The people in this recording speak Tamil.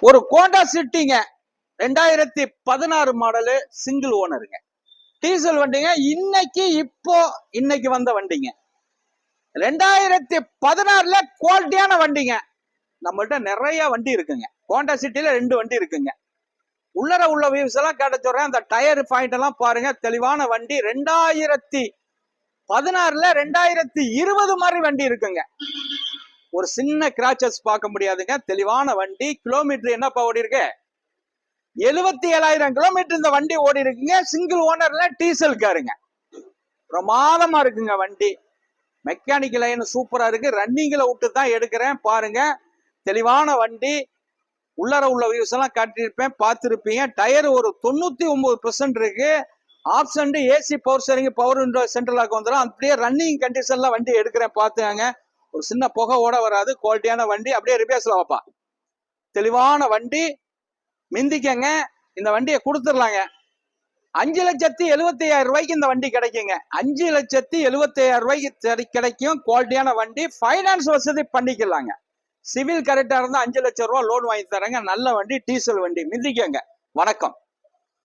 ஒரு கோண்டா சிட்டிங்க 2016 மாடலு சிங்கிள் ஓனருங்க. டீசல் வண்டிங்க. இன்னைக்கு வந்த வண்டிங்க. 2016ல குவாலிட்டியான வண்டிங்க. நம்மள்ட்ட நிறைய வண்டி இருக்குங்க. கோண்டா சிட்டில 2 வண்டி இருக்குங்க. உள்ளர உள்ள வியூஸ் எல்லாம் கேட்ட சொல்றேன். அந்த டயர் பாயிண்ட் எல்லாம் பாருங்க. தெளிவான வண்டி. 2016ல 2020 மாதிரி வண்டி இருக்குங்க. ஒரு சின்ன கிராச்சஸ் பார்க்க முடியாதுங்க. தெளிவான வண்டி. கிலோமீட்டர் என்னப்பா ஓடி இருக்கு? 77,000 கிலோமீட்டர் இந்த வண்டி ஓடி இருக்குங்க. சிங்கிள் ஓனர்ல டீசல் காருங்க. பிரமாதமா இருக்குங்க வண்டி. மெக்கானிக்கல் லைன் சூப்பரா இருக்கு. ரன்னிங்ல விட்டு தான் எடுக்கிறேன் பாருங்க. தெளிவான வண்டி. உள்ளர உள்ள வியூஸ் எல்லாம் காட்டியிருப்பேன், பார்த்துருப்பீங்க. டயர் ஒரு 99% இருக்கு. Option AC power steering, power window, central lock வந்துடும். அப்படியே ரன்னிங் கண்டிஷன்ல வண்டி எடுக்கிறேன் பார்த்துங்க. ஒரு சின்ன புகை ஓட வராது. குவாலிட்டியான வண்டி. அப்படியே ரிப்பேர்ஸ்ல வைப்பா. தெளிவான வண்டி. மிந்திக்கங்க. இந்த வண்டியை கொடுத்துடலாங்க. 5,75,000 ரூபாய்க்கு இந்த வண்டி கிடைக்குங்க. 5,75,000 ரூபாய்க்கு கிடைக்கும். குவாலிட்டியான வண்டி. ஃபைனான்ஸ் வசதி பண்ணிக்கலாங்க. சிவில் கரெக்டா இருந்தா 5 லட்சம் ரூபாய் லோன் வாங்கி தரேங்க. நல்ல வண்டி. டீசல் வண்டி. மிந்திக்கங்க. வணக்கம்.